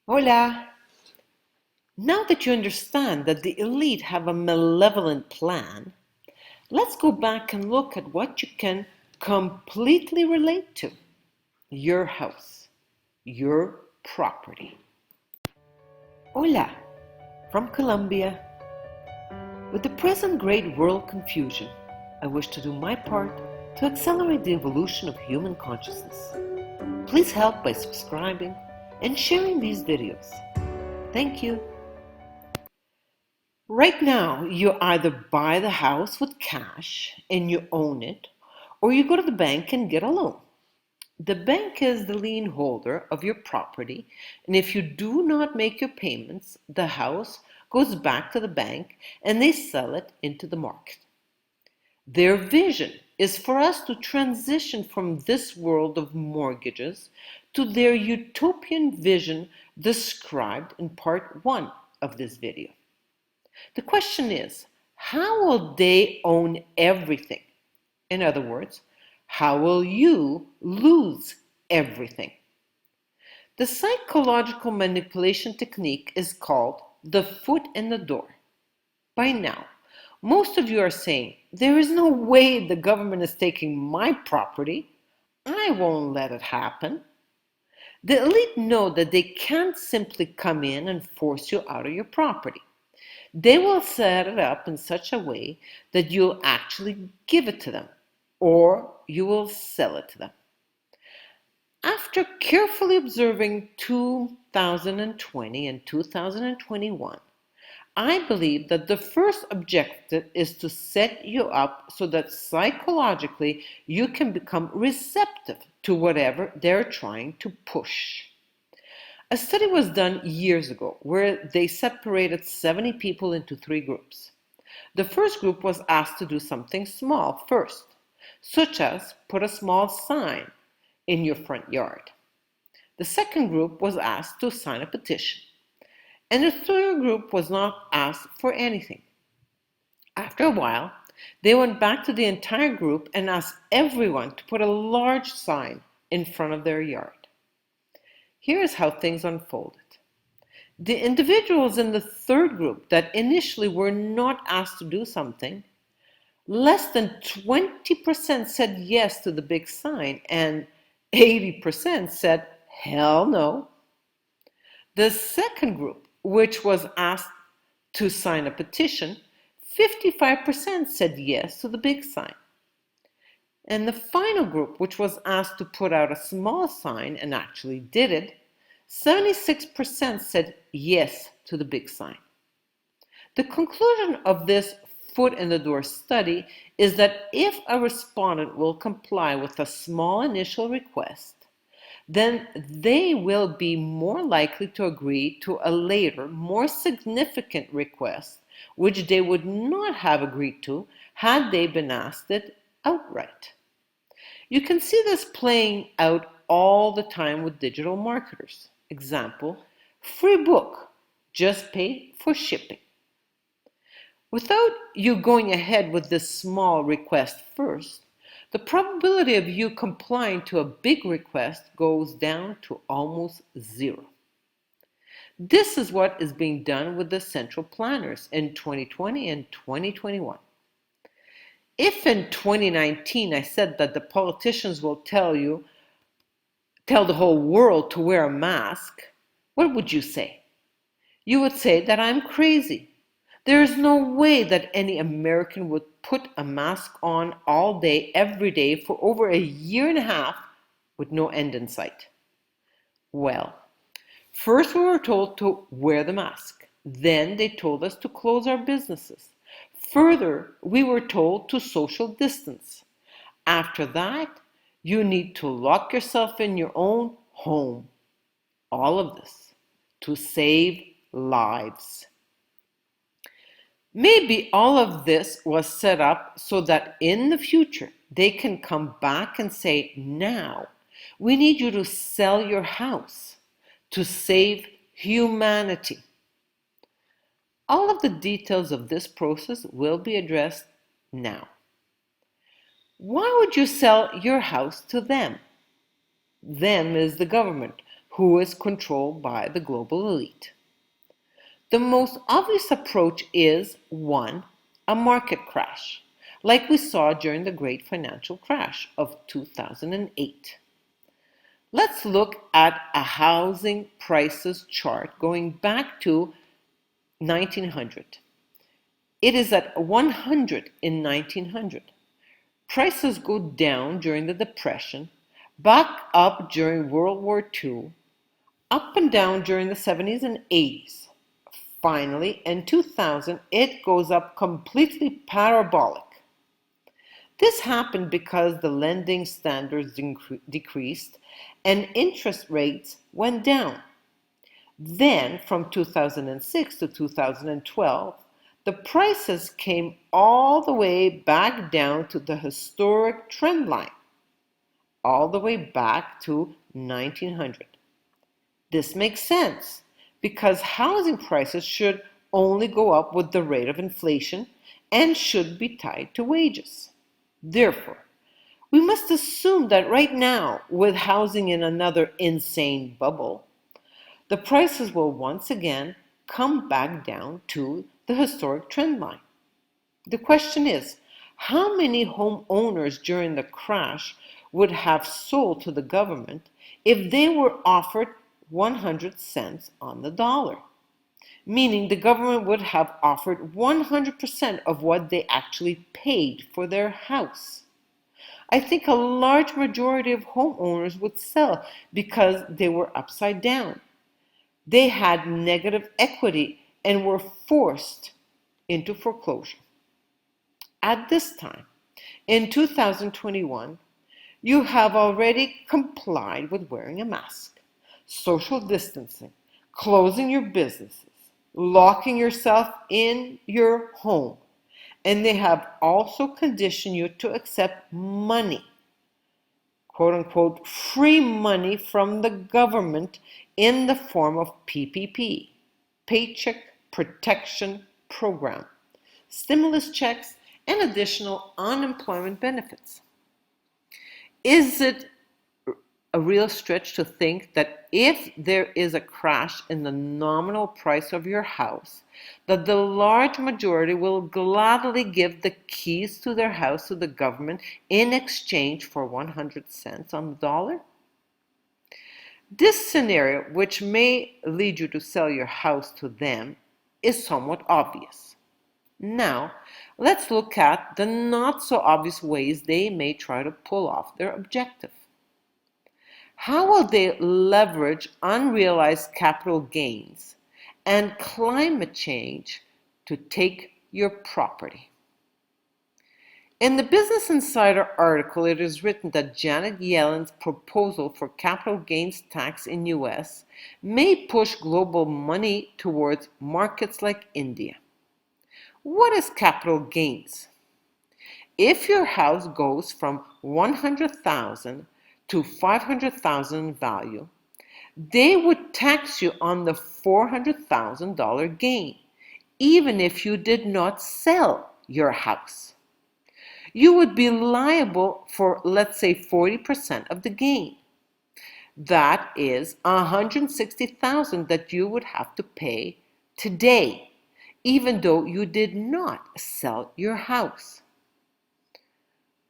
Hola! Now that you understand that the elite have a malevolent plan, let's go back and look at what you can completely relate to. Your house, your property. Hola! From Colombia. With the present great world confusion, I wish to do my part to accelerate the evolution of human consciousness. Please help by subscribing and sharing these videos. Thank you. Right now, you either buy the house with cash and you own it, or you go to the bank and get a loan. The bank is the lien holder of your property, and if you do not make your payments, the house goes back to the bank and they sell it into the market. Their vision is for us to transition from this world of mortgages to their utopian vision described in part 1 of this video. The question is, how will they own everything? In other words, how will you lose everything? The psychological manipulation technique is called the foot in the door. By now, most of you are saying, there is no way the government is taking my property. I won't let it happen. The elite know that they can't simply come in and force you out of your property. They will set it up in such a way that you'll actually give it to them, or you will sell it to them. After carefully observing 2020 and 2021, I believe that the first objective is to set you up so that psychologically you can become receptive to whatever they're trying to push. A study was done years ago where they separated 70 people into 3 groups. The first group was asked to do something small first, such as put a small sign in your front yard. The second group was asked to sign a petition. And the third group was not asked for anything. After a while, they went back to the entire group and asked everyone to put a large sign in front of their yard. Here is how things unfolded. The individuals in the third group that initially were not asked to do something, less than 20% said yes to the big sign and 80% said hell no. The second group, which was asked to sign a petition, 55% said yes to the big sign. And the final group, which was asked to put out a small sign and actually did it, 76% said yes to the big sign. The conclusion of this foot in the door study is that if a respondent will comply with a small initial request, then they will be more likely to agree to a later, more significant request, which they would not have agreed to had they been asked it outright. You can see this playing out all the time with digital marketers. Example, free book, just pay for shipping. Without you going ahead with this small request first, the probability of you complying to a big request goes down to almost 0. This is what is being done with the central planners in 2020 and 2021. If in 2019 I said that the politicians will tell the whole world to wear a mask, what would you say? You would say that I'm crazy. There is no way that any American would put a mask on all day, every day, for over a year and a half with no end in sight. Well, first we were told to wear the mask. Then they told us to close our businesses. Further, we were told to social distance. After that, you need to lock yourself in your own home. All of this to save lives. Maybe all of this was set up so that in the future they can come back and say, now we need you to sell your house to save humanity. All of the details of this process will be addressed now. Why would you sell your house to them? Them is the government, who is controlled by the global elite. The most obvious approach is one, a market crash, like we saw during the great financial crash of 2008. Let's look at a housing prices chart going back to 1900. It is at 100 in 1900. Prices go down during the Depression, back up during World War II, up and down during the 70s and 80s. Finally, in 2000, it goes up completely parabolic. This happened because the lending standards decreased and interest rates went down. Then, from 2006 to 2012, the prices came all the way back down to the historic trend line, all the way back to 1900. This makes sense because housing prices should only go up with the rate of inflation and should be tied to wages. Therefore, we must assume that right now, with housing in another insane bubble, the prices will once again come back down to the historic trend line. The question is, how many homeowners during the crash would have sold to the government if they were offered 100 cents on the dollar? Meaning the government would have offered 100% of what they actually paid for their house. I think a large majority of homeowners would sell because they were upside down. They had negative equity and were forced into foreclosure. At this time, in 2021, you have already complied with wearing a mask, social distancing, closing your businesses, locking yourself in your home, and they have also conditioned you to accept money, quote unquote, free money from the government in the form of PPP, Paycheck Protection Program, stimulus checks, and additional unemployment benefits. Is it a real stretch to think that if there is a crash in the nominal price of your house, that the large majority will gladly give the keys to their house to the government in exchange for 100 cents on the dollar? This scenario, which may lead you to sell your house to them, is somewhat obvious. Now, let's look at the not so obvious ways they may try to pull off their objective. How will they leverage unrealized capital gains and climate change to take your property? In the Business Insider article, it is written that Janet Yellen's proposal for capital gains tax in US may push global money towards markets like India. What is capital gains? If your house goes from 100,000 to 500,000 in value, they would tax you on the $400,000 gain, even if you did not sell your house. You would be liable for, let's say, 40% of the gain. That is $160,000 that you would have to pay today, even though you did not sell your house.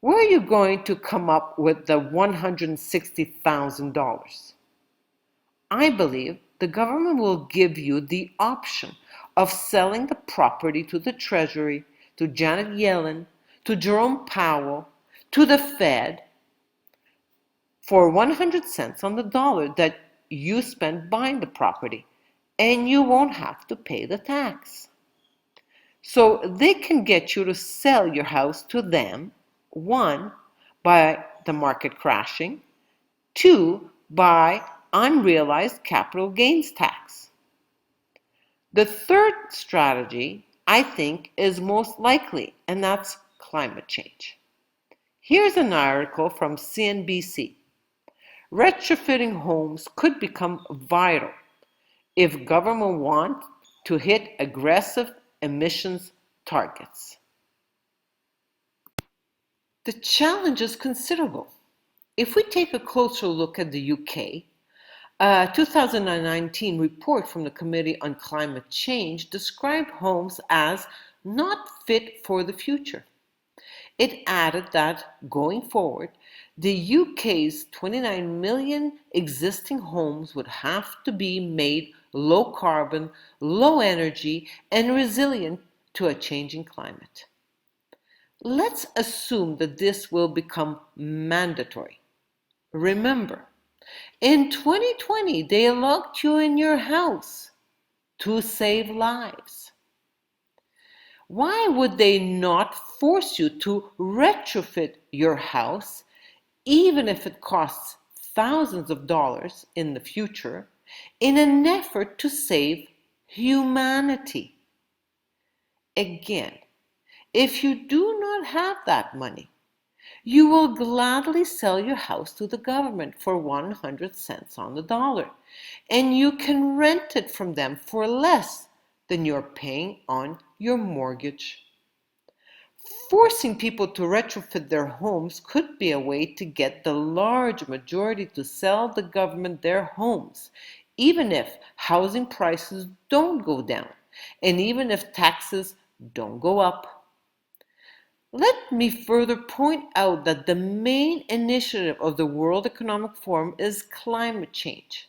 Where are you going to come up with the $160,000? I believe the government will give you the option of selling the property to the Treasury, to Janet Yellen, to Jerome Powell, to the Fed for 100 cents on the dollar that you spent buying the property, and you won't have to pay the tax. So they can get you to sell your house to them, one, by the market crashing, two, by unrealized capital gains tax. The third strategy, I think, is most likely, and that's climate change. Here's an article from CNBC. Retrofitting homes could become vital if government wants to hit aggressive emissions targets. The challenge is considerable. If we take a closer look at the UK, A 2019 report from the Committee on Climate Change described homes as not fit for the future. It added that, going forward, the UK's 29 million existing homes would have to be made low carbon, low energy, and resilient to a changing climate. Let's assume that this will become mandatory. Remember, in 2020, they locked you in your house to save lives. Why would they not force you to retrofit your house, even if it costs thousands of dollars in the future, in an effort to save humanity? Again, if you do not have that money, you will gladly sell your house to the government for 100 cents on the dollar, and you can rent it from them for less than you're paying on your mortgage. Forcing people to retrofit their homes could be a way to get the large majority to sell the government their homes, even if housing prices don't go down, and even if taxes don't go up. Let me further point out that the main initiative of the World Economic Forum is climate change.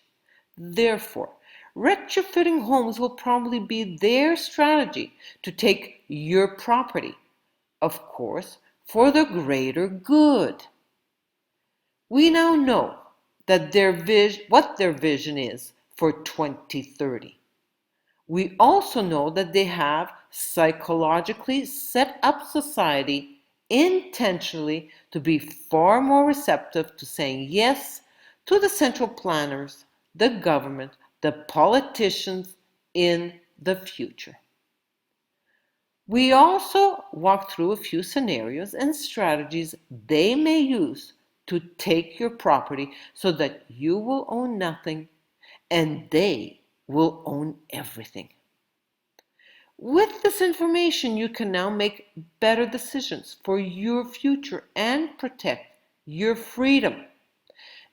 Therefore, retrofitting homes will probably be their strategy to take your property, of course, for the greater good. We now know that what their vision is for 2030. We also know that they have psychologically set up society intentionally to be far more receptive to saying yes to the central planners, the government, the politicians in the future. We also walk through a few scenarios and strategies they may use to take your property so that you will own nothing and they will own everything. With this information, you can now make better decisions for your future and protect your freedom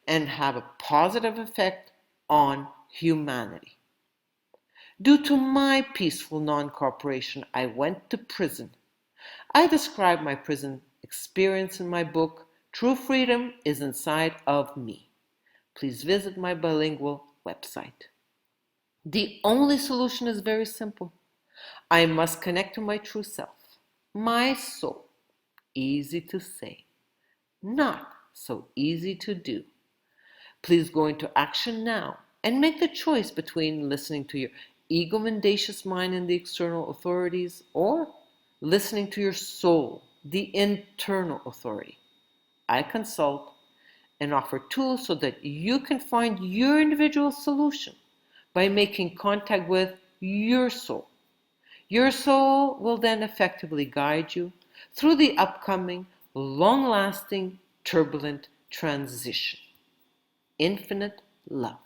and have a positive effect on humanity. Due to my peaceful non-cooperation, I went to prison. I describe my prison experience in my book, True Freedom is Inside of Me. Please visit my bilingual website. The only solution is very simple. I must connect to my true self, my soul. Easy to say, not so easy to do. Please go into action now and make the choice between listening to your ego-mendacious mind and the external authorities or listening to your soul, the internal authority. I consult and offer tools so that you can find your individual solution by making contact with your soul. Your soul will then effectively guide you through the upcoming, long-lasting, turbulent transition. Infinite love.